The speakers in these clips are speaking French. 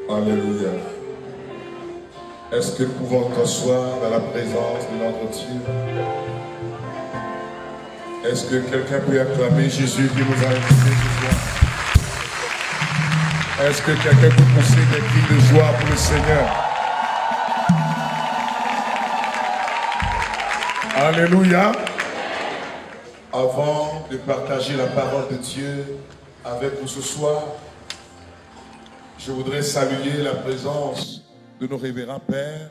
Alléluia. Est-ce que nous pouvons t'asseoir dans la présence de notre Dieu? Est-ce que quelqu'un peut acclamer Jésus qui nous a invités ce soir? Est-ce que quelqu'un peut pousser des cris de joie pour le Seigneur? Alléluia. Avant de partager la parole de Dieu avec vous ce soir, je voudrais saluer la présence de nos révérends pères,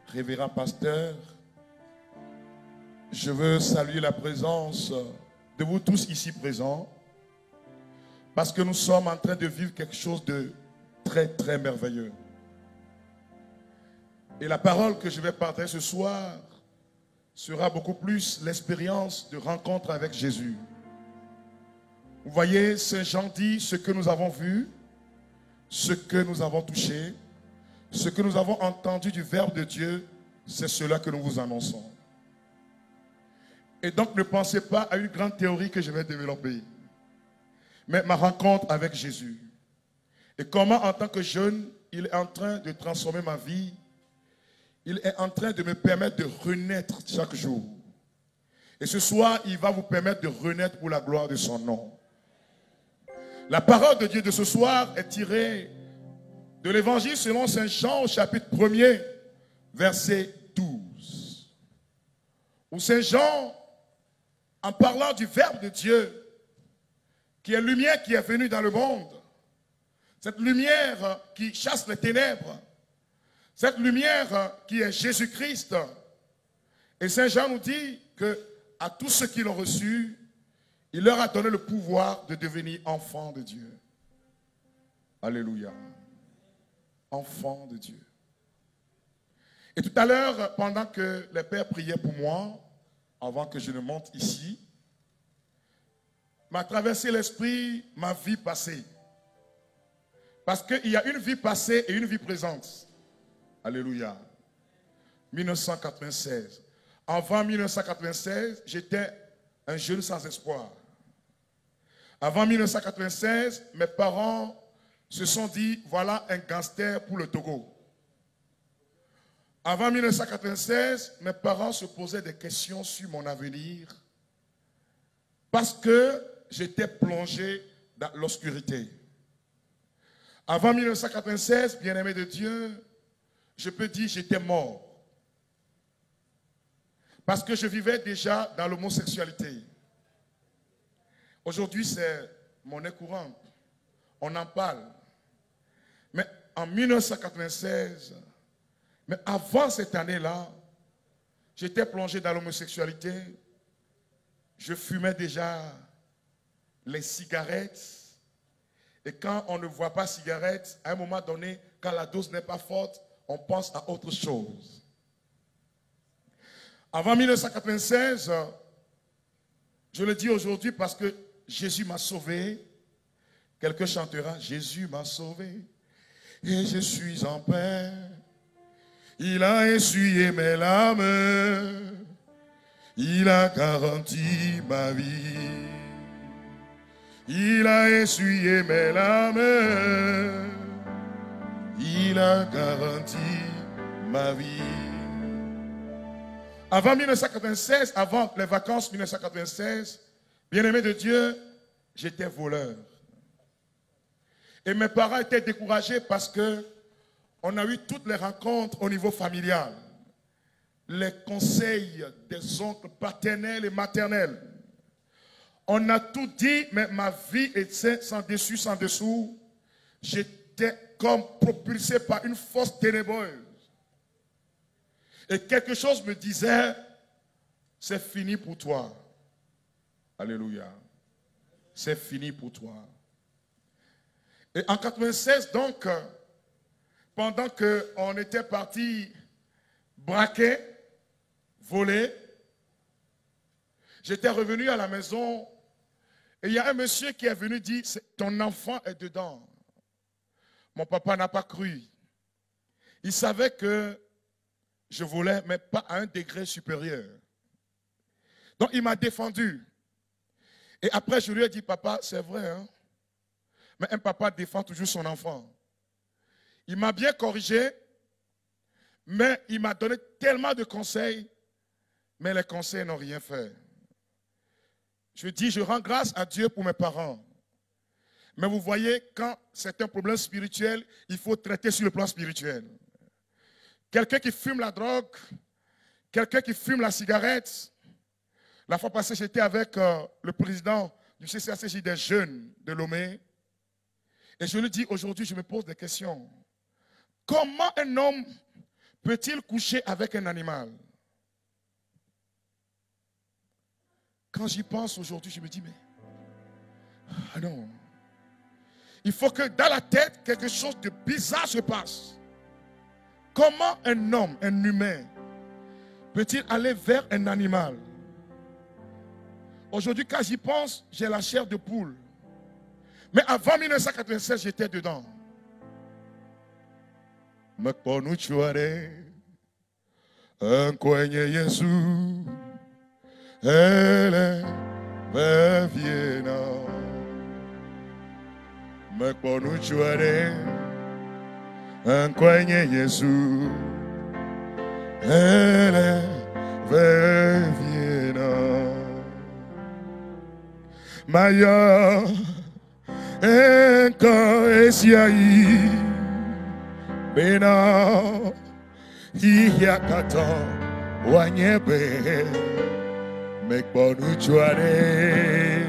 révérends pasteurs. Je veux saluer la présence de vous tous ici présents, parce que nous sommes en train de vivre quelque chose de très, très merveilleux. Et la parole que je vais partager ce soir sera beaucoup plus l'expérience de rencontre avec Jésus. Vous voyez, Saint Jean dit ce que nous avons vu, ce que nous avons touché, ce que nous avons entendu du Verbe de Dieu, c'est cela que nous vous annonçons. Et donc ne pensez pas à une grande théorie que je vais développer, mais ma rencontre avec Jésus. Et comment en tant que jeune, il est en train de transformer ma vie. Il est en train de me permettre de renaître chaque jour. Et ce soir, il va vous permettre de renaître pour la gloire de son nom. La parole de Dieu de ce soir est tirée de l'évangile selon Saint Jean au chapitre 1er, verset 12. Où Saint Jean, en parlant du Verbe de Dieu, qui est lumière qui est venue dans le monde, cette lumière qui chasse les ténèbres, cette lumière qui est Jésus-Christ. Et Saint Jean nous dit que à tous ceux qui l'ont reçu, il leur a donné le pouvoir de devenir enfants de Dieu. Alléluia. Enfants de Dieu. Et tout à l'heure, pendant que les pères priaient pour moi, avant que je ne monte ici, m'a traversé l'esprit ma vie passée. Parce qu'il y a une vie passée et une vie présente. Alléluia. 1996. Avant 1996, j'étais un jeune sans espoir. Avant 1996, mes parents se sont dit, voilà un gangster pour le Togo. Avant 1996, mes parents se posaient des questions sur mon avenir parce que j'étais plongé dans l'obscurité. Avant 1996, bien-aimé de Dieu, je peux dire que j'étais mort. Parce que je vivais déjà dans l'homosexualité. Aujourd'hui, c'est monnaie courante. On en parle. Mais en 1996, mais avant cette année-là, j'étais plongé dans l'homosexualité. Je fumais déjà les cigarettes. Et quand on ne voit pas cigarette, à un moment donné, quand la dose n'est pas forte, on pense à autre chose. Avant 1996, je le dis aujourd'hui parce que Jésus m'a sauvé. Quelqu'un chantera, Jésus m'a sauvé et je suis en paix. Il a essuyé mes larmes, il a garanti ma vie. Il a essuyé mes larmes, il a garanti ma vie. Avant 1996, avant les vacances 1996, bien-aimé de Dieu, j'étais voleur. Et mes parents étaient découragés parce que on a eu toutes les rencontres au niveau familial. Les conseils des oncles paternels et maternels. On a tout dit, mais ma vie était sans dessus, sans dessous. J'étais comme propulsé par une force ténébreuse. Et quelque chose me disait, c'est fini pour toi. Alléluia. C'est fini pour toi. Et en 1996, donc, pendant qu'on était parti braquer, voler, j'étais revenu à la maison et il y a un monsieur qui est venu dire, ton enfant est dedans. Mon papa n'a pas cru. Il savait que je volais, mais pas à un degré supérieur. Donc il m'a défendu. Et après je lui ai dit, papa, c'est vrai, hein? Mais un papa défend toujours son enfant. Il m'a bien corrigé, mais il m'a donné tellement de conseils, mais les conseils n'ont rien fait. Je dis, je rends grâce à Dieu pour mes parents. Mais vous voyez, quand c'est un problème spirituel, il faut traiter sur le plan spirituel. Quelqu'un qui fume la drogue, quelqu'un qui fume la cigarette. La fois passée, j'étais avec le président du CCACJ des jeunes de Lomé. Et je lui dis, aujourd'hui, je me pose des questions. Comment un homme peut-il coucher avec un animal? Quand j'y pense aujourd'hui, je me dis, mais... Ah non. Il faut que dans la tête, quelque chose de bizarre se passe. Comment un homme, un humain, peut-il aller vers un animal? Aujourd'hui, quand j'y pense, j'ai la chair de poule. Mais avant 1996, j'étais dedans. Mekponu chuare, un kwenye Yesu, ele beviena. Mekponu chuare, un kwenye Yesu, ele beviena. Maya, enka esiai. Bena hiyakata wanyebe mekbonu chuare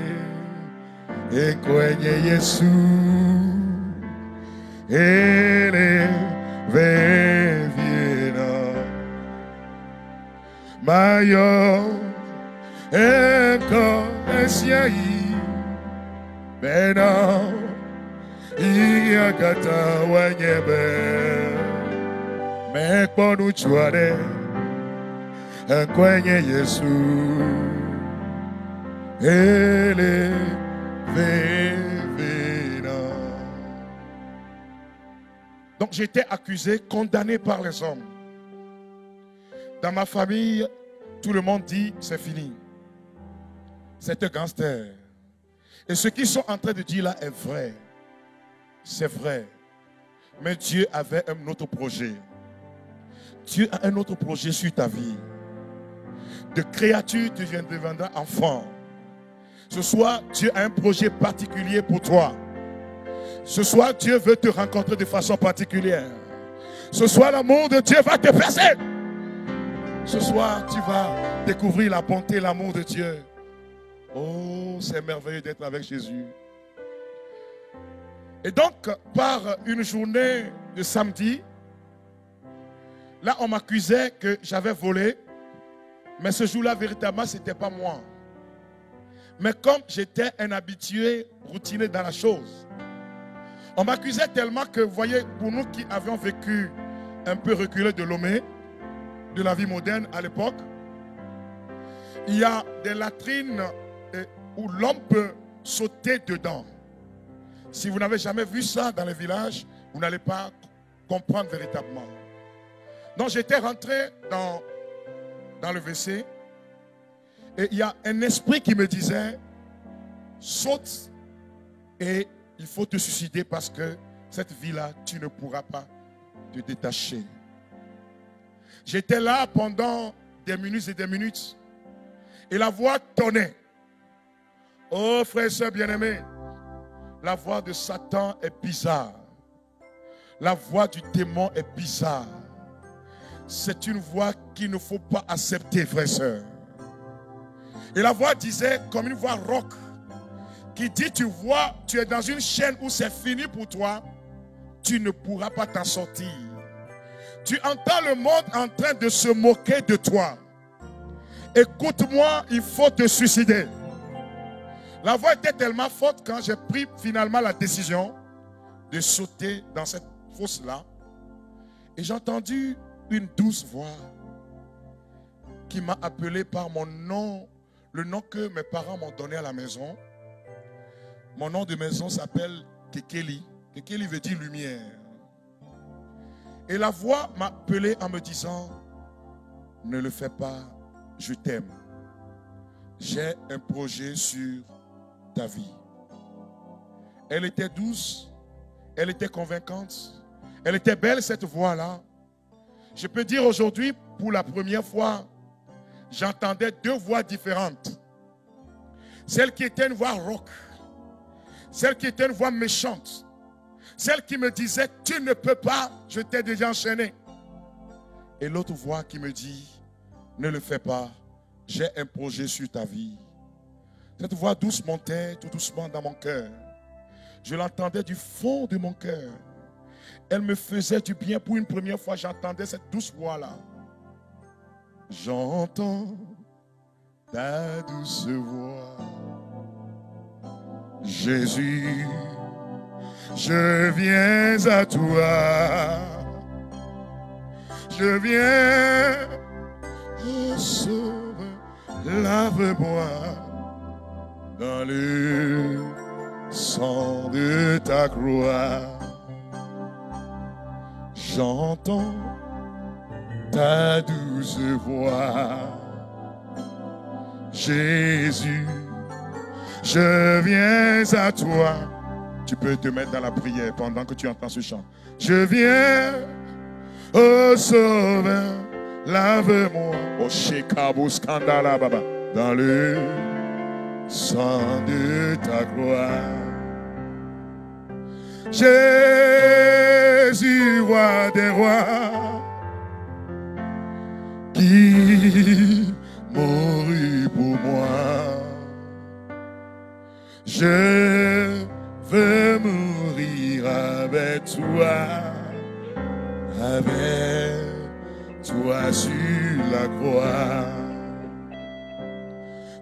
ekwenye Yesu ele veviena mayo enka esiai bena Iyakata wanyebe mekponu chuare kwenye Yesu ele vevena. Donc j'étais accusé, condamné par les hommes. Dans ma famille, tout le monde dit c'est fini. C'est un gangster. Et ce qu'ils sont en train de dire là est vrai. C'est vrai. Mais Dieu avait un autre projet. Dieu a un autre projet sur ta vie. De créature, tu deviendras enfant. Ce soir, Dieu a un projet particulier pour toi. Ce soir, Dieu veut te rencontrer de façon particulière. Ce soir, l'amour de Dieu va te percer. Ce soir, tu vas découvrir la bonté et l'amour de Dieu. Oh, c'est merveilleux d'être avec Jésus. Et donc, par une journée de samedi, là, on m'accusait que j'avais volé. Mais ce jour-là, véritablement, ce n'était pas moi. Mais comme j'étais un habitué routinier dans la chose, on m'accusait tellement que, vous voyez, pour nous qui avions vécu un peu reculé de Lomé, de la vie moderne à l'époque, il y a des latrines où l'homme peut sauter dedans. Si vous n'avez jamais vu ça dans les villages, vous n'allez pas comprendre véritablement. Donc j'étais rentré dans le WC et il y a un esprit qui me disait, saute et il faut te suicider parce que cette vie-là, tu ne pourras pas te détacher. J'étais là pendant des minutes et des minutes et la voix tonnait. Oh frères et sœurs bien-aimés, la voix de Satan est bizarre. La voix du démon est bizarre. C'est une voix qu'il ne faut pas accepter, frères et sœurs. Et la voix disait, comme une voix rauque, qui dit, tu vois, tu es dans une chaîne où c'est fini pour toi, tu ne pourras pas t'en sortir. Tu entends le monde en train de se moquer de toi. Écoute-moi, il faut te suicider. La voix était tellement forte quand j'ai pris finalement la décision de sauter dans cette fosse-là. Et j'ai entendu une douce voix qui m'a appelé par mon nom, le nom que mes parents m'ont donné à la maison. Mon nom de maison s'appelle Kekeli. Kekeli veut dire lumière. Et la voix m'a appelé en me disant, ne le fais pas, je t'aime. J'ai un projet sur ta vie. Elle était douce, elle était convaincante, elle était belle cette voix-là. Je peux dire aujourd'hui, pour la première fois, j'entendais deux voix différentes. Celle qui était une voix rauque, celle qui était une voix méchante, celle qui me disait, tu ne peux pas, je t'ai déjà enchaîné. Et l'autre voix qui me dit, ne le fais pas, j'ai un projet sur ta vie. Cette voix douce montait tout doucement dans mon cœur. Je l'entendais du fond de mon cœur. Elle me faisait du bien. Pour une première fois, j'entendais cette douce voix-là. J'entends ta douce voix. Jésus, je viens à toi. Je viens, oh sauve, lave-moi dans le sang de ta croix. J'entends ta douce voix. Jésus, je viens à toi. Tu peux te mettre dans la prière pendant que tu entends ce chant. Je viens, oh sauveur, lave-moi. Oh shekabou skandala baba. Dans le sang de ta gloire. Jésus, roi des rois, qui mourut pour moi. Je veux mourir avec toi sur la croix.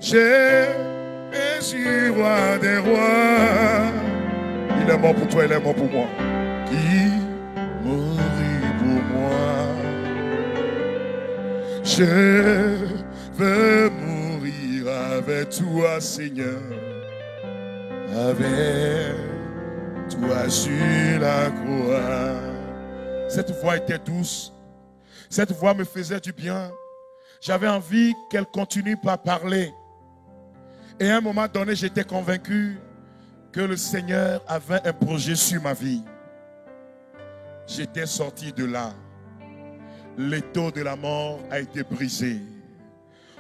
Jésus, roi des rois, il est mort pour toi, il est mort pour moi, qui mourut pour moi. Je veux mourir avec toi, Seigneur, avec toi sur la croix. Cette voix était douce, cette voix me faisait du bien. J'avais envie qu'elle continue par parler. Et à un moment donné, j'étais convaincu que le Seigneur avait un projet sur ma vie. J'étais sorti de là. L'étau de la mort a été brisé.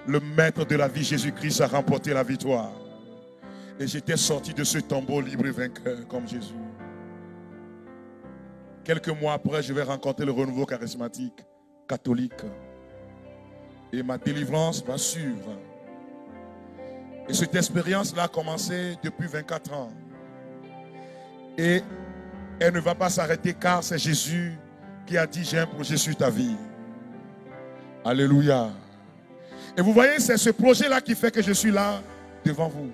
Le maître de la vie, Jésus-Christ, a remporté la victoire. Et j'étais sorti de ce tombeau libre et vainqueur comme Jésus. Quelques mois après, je vais rencontrer le renouveau charismatique catholique. Et ma délivrance va suivre. Et cette expérience-là a commencé depuis 24 ans. Et elle ne va pas s'arrêter car c'est Jésus qui a dit, j'ai un projet sur ta vie. Alléluia. Et vous voyez, c'est ce projet-là qui fait que je suis là devant vous.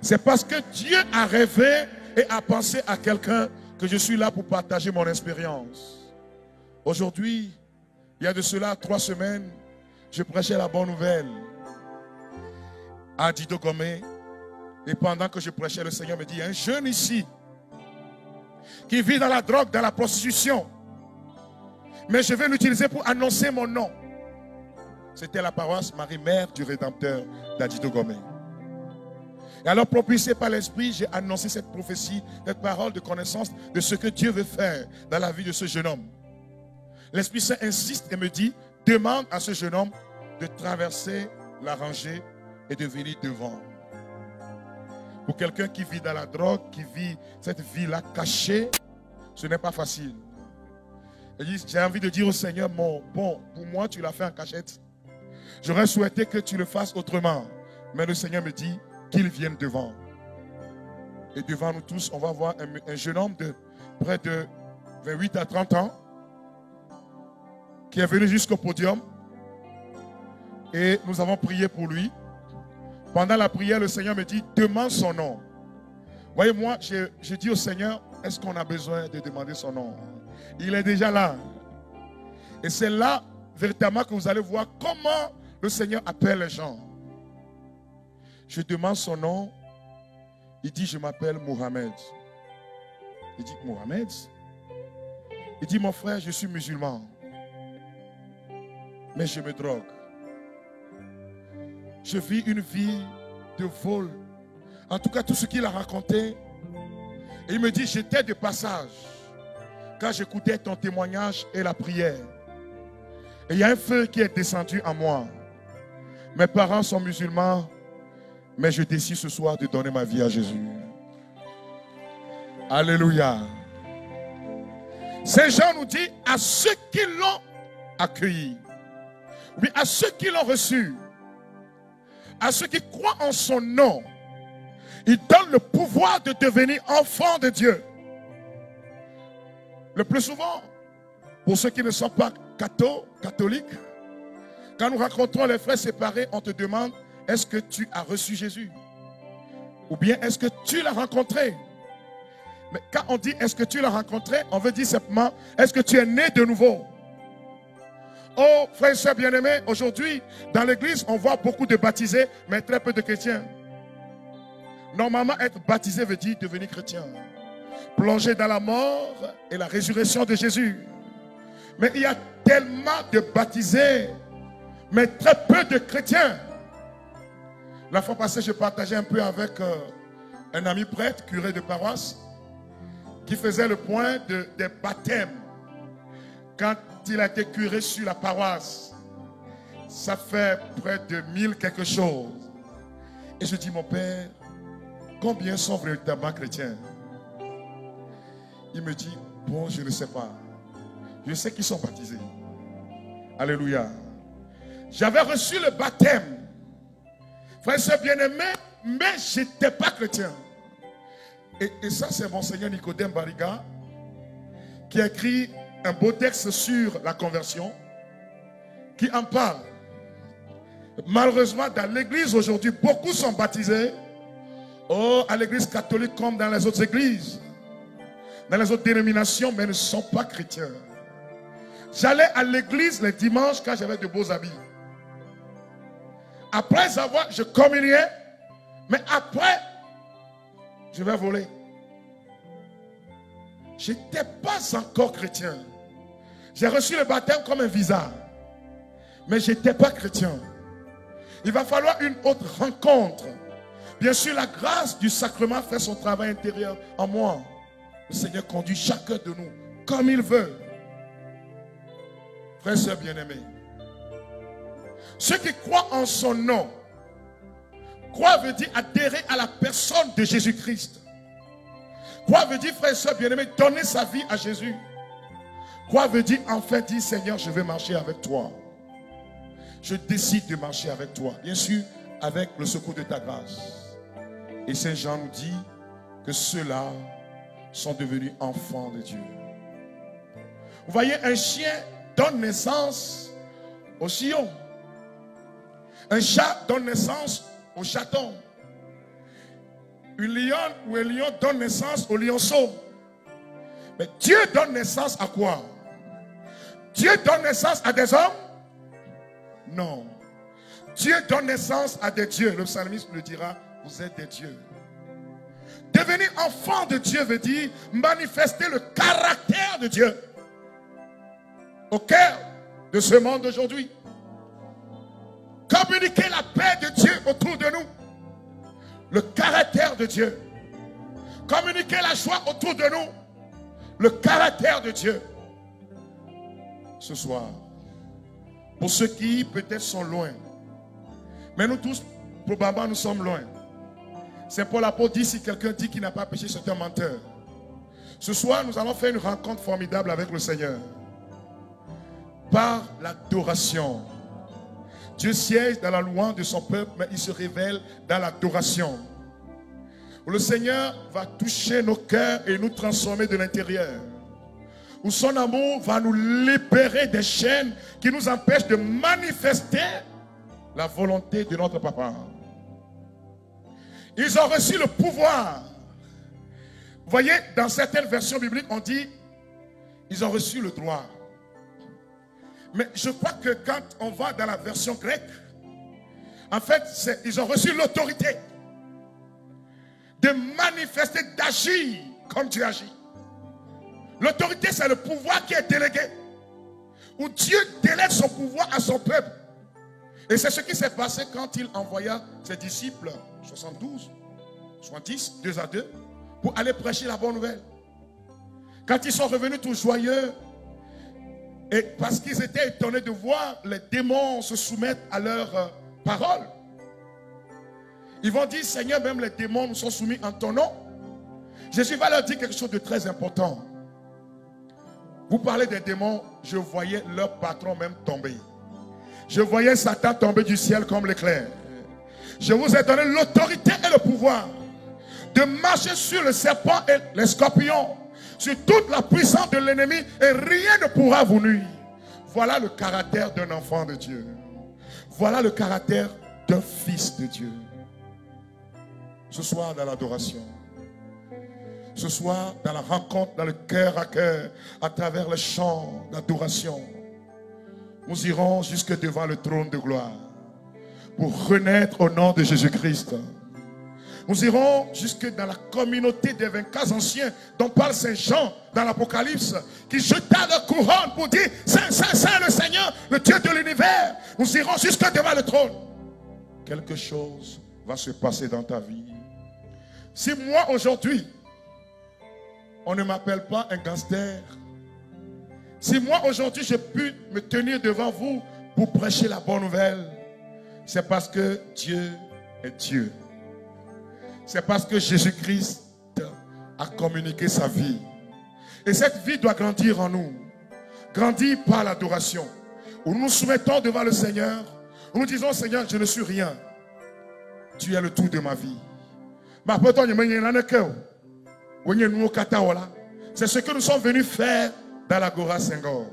C'est parce que Dieu a rêvé et a pensé à quelqu'un que je suis là pour partager mon expérience. Aujourd'hui, il y a de cela 3 semaines, je prêchais la bonne nouvelle à Dido Gomé. Et pendant que je prêchais, le Seigneur me dit, il y a un jeune ici qui vit dans la drogue, dans la prostitution. Mais je vais l'utiliser pour annoncer mon nom. C'était la paroisse Marie-Mère du Rédempteur d'Adido Gomé. Et alors, propulsé par l'Esprit, j'ai annoncé cette prophétie, cette parole de connaissance de ce que Dieu veut faire dans la vie de ce jeune homme. L'Esprit Saint insiste et me dit, demande à ce jeune homme de traverser la rangée et de venir devant. Pour quelqu'un qui vit dans la drogue, qui vit cette vie-là cachée, ce n'est pas facile. J'ai envie de dire au Seigneur, bon, pour moi, tu l'as fait en cachette. J'aurais souhaité que tu le fasses autrement. Mais le Seigneur me dit qu'il vienne devant. Et devant nous tous, on va voir un jeune homme de près de 28 à 30 ans qui est venu jusqu'au podium. Et nous avons prié pour lui. Pendant la prière, le Seigneur me dit, demande son nom. Voyez-moi, je dis au Seigneur, est-ce qu'on a besoin de demander son nom? Il est déjà là. Et c'est là, véritablement, que vous allez voir comment le Seigneur appelle les gens. Je demande son nom. Il dit, je m'appelle Mohamed. Il dit, Mohamed? Il dit, mon frère, je suis musulman. Mais je me drogue. Je vis une vie de vol. En tout cas, tout ce qu'il a raconté. Et il me dit, j'étais de passage quand j'écoutais ton témoignage et la prière. Et il y a un feu qui est descendu en moi. Mes parents sont musulmans, mais je décide ce soir de donner ma vie à Jésus. Alléluia. Saint Jean nous dit, à ceux qui l'ont accueilli, oui, à ceux qui l'ont reçu, à ceux qui croient en son nom, il donne le pouvoir de devenir enfant de Dieu. Le plus souvent, pour ceux qui ne sont pas catholiques, quand nous rencontrons les frères séparés, on te demande, est-ce que tu as reçu Jésus? Ou bien est-ce que tu l'as rencontré? Mais quand on dit est-ce que tu l'as rencontré, on veut dire simplement, est-ce que tu es né de nouveau? Oh, frères et sœurs bien-aimés, aujourd'hui, dans l'église, on voit beaucoup de baptisés, mais très peu de chrétiens. Normalement, être baptisé veut dire devenir chrétien. Plonger dans la mort et la résurrection de Jésus. Mais il y a tellement de baptisés, mais très peu de chrétiens. La fois passée, je partageais un peu avec un ami prêtre, curé de paroisse, qui faisait le point des baptêmes. Quand il a été curé sur la paroisse, ça fait près de 1000 quelque chose. Et je dis, mon père, combien sont véritablement chrétiens? Il me dit, bon, je ne sais pas. Je sais qu'ils sont baptisés. Alléluia. J'avais reçu le baptême. Frère et sœur bien-aimé, mais je n'étais pas chrétien. Et ça, c'est Monseigneur Nicodème Bariga qui a écrit un beau texte sur la conversion qui en parle. Malheureusement, dans l'église aujourd'hui, beaucoup sont baptisés. Oh, à l'église catholique comme dans les autres églises, dans les autres dénominations, mais ne sont pas chrétiens. J'allais à l'église les dimanches quand j'avais de beaux habits. Après avoir, je communiais, mais après, je vais voler. Je n'étais pas encore chrétien. J'ai reçu le baptême comme un visa, mais je n'étais pas chrétien. Il va falloir une autre rencontre. Bien sûr, la grâce du sacrement fait son travail intérieur en moi. Le Seigneur conduit chacun de nous comme il veut. Frères et sœurs bien-aimés, ceux qui croient en son nom, croire veut dire adhérer à la personne de Jésus-Christ. Croire veut dire, frères et sœurs bien-aimés, donner sa vie à Jésus. Croire veut dire, enfin, dire, Seigneur, je vais marcher avec toi. Je décide de marcher avec toi. Bien sûr, avec le secours de ta grâce. Et Saint Jean nous dit que ceux-là sont devenus enfants de Dieu. Vous voyez, un chien donne naissance au chillon. Un chat donne naissance au chaton. une lionne ou un lion donne naissance au lionceau. Mais Dieu donne naissance à quoi? Dieu donne naissance à des hommes? Non. Dieu donne naissance à des dieux. Le psalmiste le dira, vous êtes des dieux. Devenir enfant de Dieu veut dire manifester le caractère de Dieu au cœur de ce monde d'aujourd'hui. Communiquer la paix de Dieu autour de nous. Le caractère de Dieu. Communiquer la joie autour de nous. Le caractère de Dieu. Ce soir, pour ceux qui peut-être sont loin, mais nous tous, probablement, nous sommes loin. C'est Paul l'apôtre dit, si quelqu'un dit qu'il n'a pas péché, c'est un menteur. Ce soir, nous allons faire une rencontre formidable avec le Seigneur. Par l'adoration. Dieu siège dans la louange de son peuple, mais il se révèle dans l'adoration. Le Seigneur va toucher nos cœurs et nous transformer de l'intérieur. Où son amour va nous libérer des chaînes qui nous empêchent de manifester la volonté de notre Papa. Ils ont reçu le pouvoir. Vous voyez, dans certaines versions bibliques, on dit ils ont reçu le droit. Mais je crois que quand on va dans la version grecque, en fait, ils ont reçu l'autorité de manifester, d'agir comme Dieu agit. L'autorité, c'est le pouvoir qui est délégué. Où Dieu délègue son pouvoir à son peuple. Et c'est ce qui s'est passé quand il envoya ses disciples, 72, 70, 2 à 2, pour aller prêcher la bonne nouvelle. Quand ils sont revenus tout joyeux, et parce qu'ils étaient étonnés de voir les démons se soumettre à leurs paroles. Ils vont dire, Seigneur, même les démons nous sont soumis en ton nom. Jésus va leur dire quelque chose de très important. Vous parlez des démons, je voyais leur patron même tomber. Je voyais Satan tomber du ciel comme l'éclair. Je vous ai donné l'autorité et le pouvoir de marcher sur le serpent et les scorpions, sur toute la puissance de l'ennemi, et rien ne pourra vous nuire. Voilà le caractère d'un enfant de Dieu. Voilà le caractère d'un fils de Dieu. Ce soir dans l'adoration, ce soir dans la rencontre, dans le cœur à cœur, à travers les chants d'adoration, nous irons jusque devant le trône de gloire pour renaître au nom de Jésus-Christ. Nous irons jusque dans la communauté des vainqueurs anciens dont parle Saint Jean dans l'Apocalypse, qui jeta leur couronne pour dire Saint, Saint, Saint le Seigneur, le Dieu de l'univers. Nous irons jusque devant le trône. Quelque chose va se passer dans ta vie. Si moi aujourd'hui, on ne m'appelle pas un gangster, si moi aujourd'hui je puis me tenir devant vous pour prêcher la bonne nouvelle, c'est parce que Dieu est Dieu. C'est parce que Jésus-Christ a communiqué sa vie. Et cette vie doit grandir en nous. Grandir par l'adoration. Où nous nous soumettons devant le Seigneur. Où nous disons, Seigneur, je ne suis rien. Tu es le tout de ma vie. C'est ce que nous sommes venus faire dans l'Agora Senghor.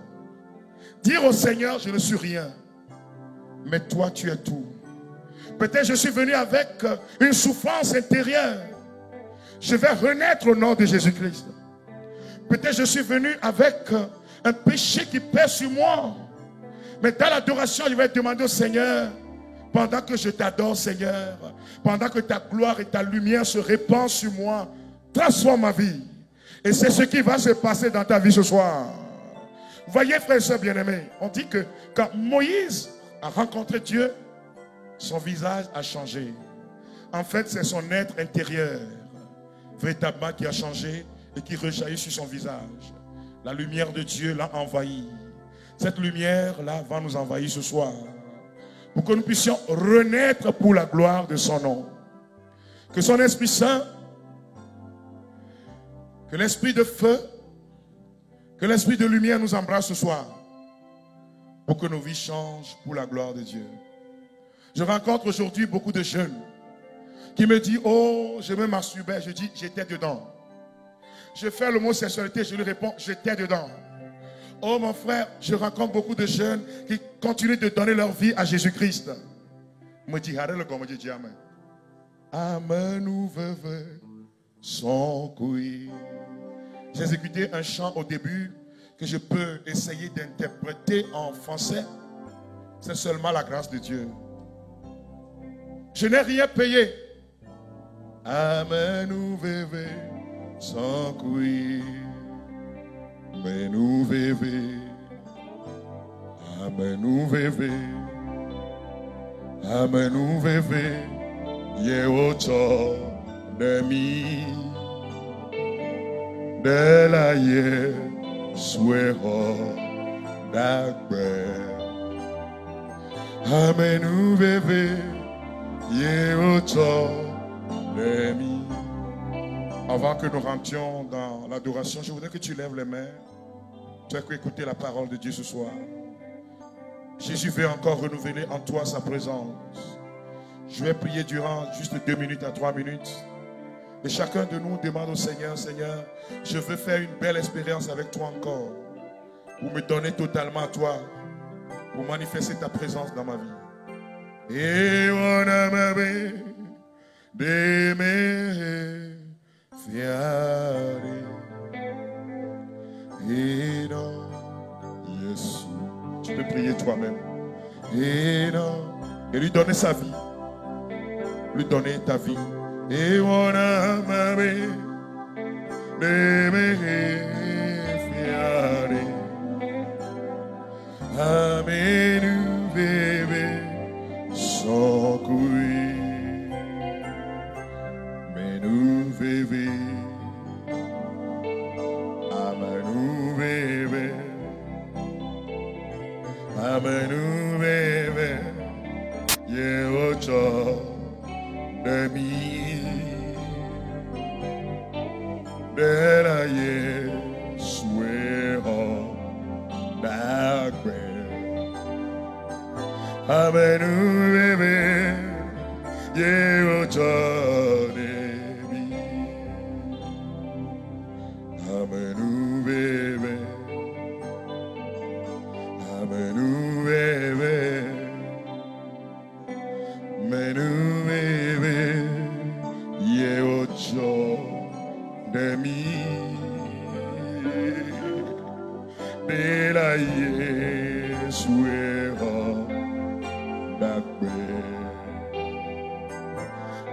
Dire au Seigneur, je ne suis rien. Mais toi, tu es tout. Peut-être je suis venu avec une souffrance intérieure. Je vais renaître au nom de Jésus-Christ. Peut-être je suis venu avec un péché qui pèse sur moi. Mais dans l'adoration, je vais demander au Seigneur, pendant que je t'adore, Seigneur, pendant que ta gloire et ta lumière se répandent sur moi, transforme ma vie. Et c'est ce qui va se passer dans ta vie ce soir. Voyez, frères et sœurs bien-aimés, on dit que quand Moïse a rencontré Dieu, son visage a changé. En fait, c'est son être intérieur, véritablement, qui a changé et qui rejaillit sur son visage. La lumière de Dieu l'a envahi. Cette lumière-là va nous envahir ce soir, pour que nous puissions renaître pour la gloire de son nom. Que son Esprit Saint, que l'Esprit de feu, que l'Esprit de lumière nous embrasse ce soir, pour que nos vies changent pour la gloire de Dieu. Je rencontre aujourd'hui beaucoup de jeunes qui me disent, oh, je me masturbais. Je dis, j'étais dedans. Je fais l'homosexualité, je lui réponds, j'étais dedans. Oh mon frère, je rencontre beaucoup de jeunes qui continuent de donner leur vie à Jésus-Christ. Me dit, arrête le gomme, je dis amen. Amène-nous vers son couille. J'ai exécuté un chant au début que je peux essayer d'interpréter en français. C'est seulement la grâce de Dieu. Je n'ai rien payé. Amène-nous vers son couille. Amène-nous vers. Amène-nous vers. Amène-nous vers. Yehoto demi de la ye suero d'agbe. Amène-nous bébé Yehoto demi. Avant que nous rentrions dans l'adoration, je voudrais que tu lèves les mains. Tu as écouté la parole de Dieu ce soir. Jésus veut encore renouveler en toi sa présence. Je vais prier durant juste 2 minutes à 3 minutes. Et chacun de nous demande au Seigneur, Seigneur, je veux faire une belle expérience avec toi encore. Pour me donner totalement à toi. Pour manifester ta présence dans ma vie. Et on a ma vie d'aimer fiare. Et non, Jésus. Tu peux prier toi-même. Et non. Et lui donner sa vie. Lui donner ta vie. Et on a ma vie d'aimer fiare. Amen, bébé, sans couille. Mais nous bébé. Amen, bébé. Amen, bébé. Yehoto demi de la Yesuero d'agbe. Amen, bébé, Yehoto demi. Amen, bébé. Amen, bébé. Amen, bébé. Yehoto demi. De la Yesuero d'agbe.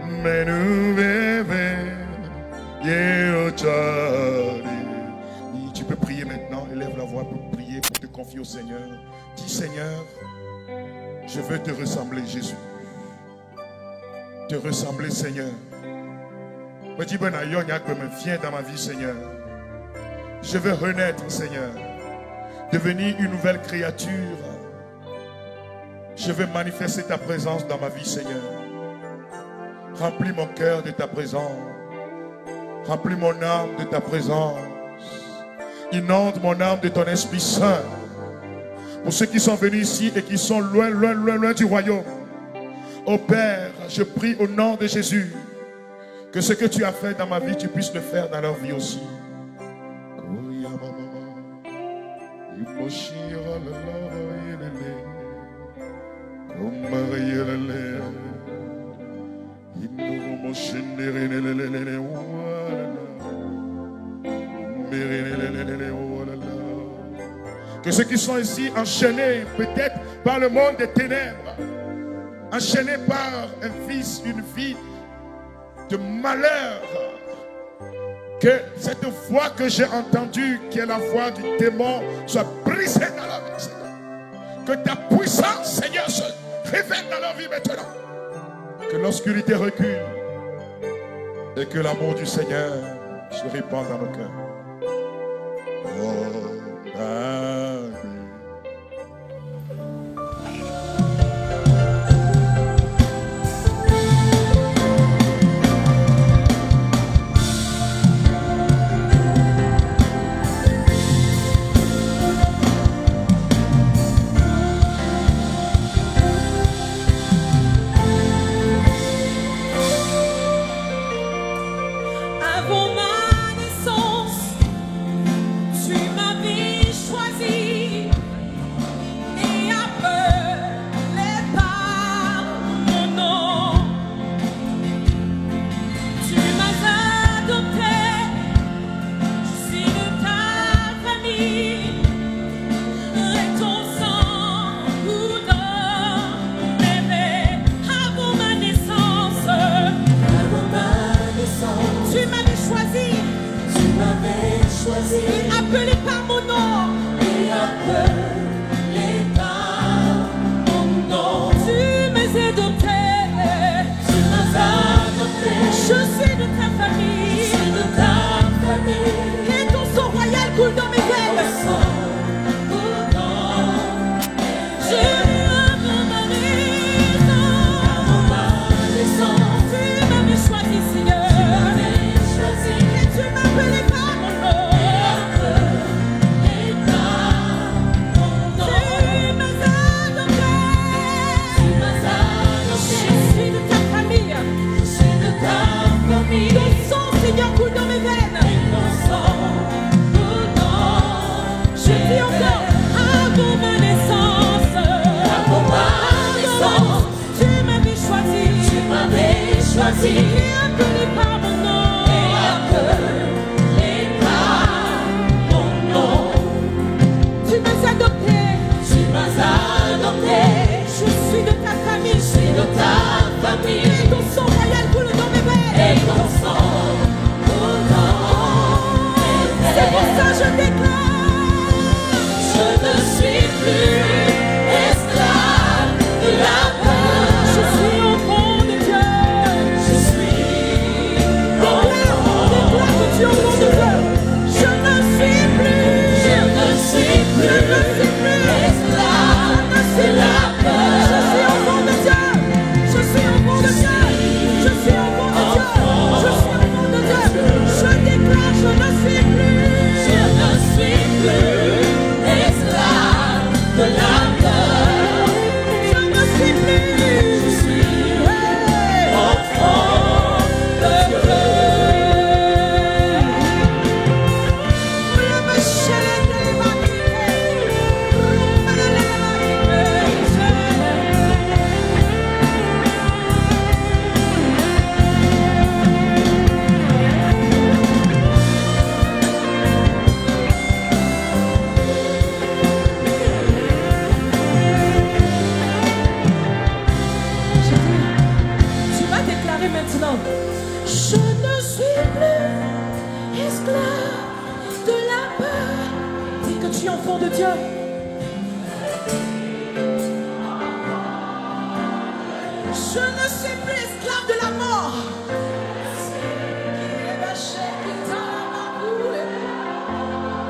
Amen, bébé. Yehoto demi. Tu peux prier maintenant. Élève la voix pour prier, pour te confier au Seigneur. Dis, Seigneur, je veux te ressembler, Jésus. Te ressembler, Seigneur. Me dis, ben, viens dans ma vie, Seigneur. Je veux renaître, Seigneur. Devenir une nouvelle créature. Je veux manifester ta présence dans ma vie, Seigneur. Remplis mon cœur de ta présence. Remplis mon âme de ta présence. Inonde mon âme de ton Esprit Saint. Pour ceux qui sont venus ici et qui sont loin, loin, loin, loin du royaume. Ô Père, je prie au nom de Jésus que ce que tu as fait dans ma vie, tu puisses le faire dans leur vie aussi. Que ceux qui sont ici enchaînés peut-être par le monde des ténèbres, enchaînés par un fils, une fille de malheur, que cette voix que j'ai entendue, qui est la voix du démon, soit brisée dans la vie, Seigneur. Que ta puissance, Seigneur, se révèle dans leur vie maintenant. Que l'obscurité recule et que l'amour du Seigneur se répande dans nos cœurs. Oh, amen. Avant ma naissance, tu m'avais choisi.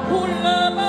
Pour la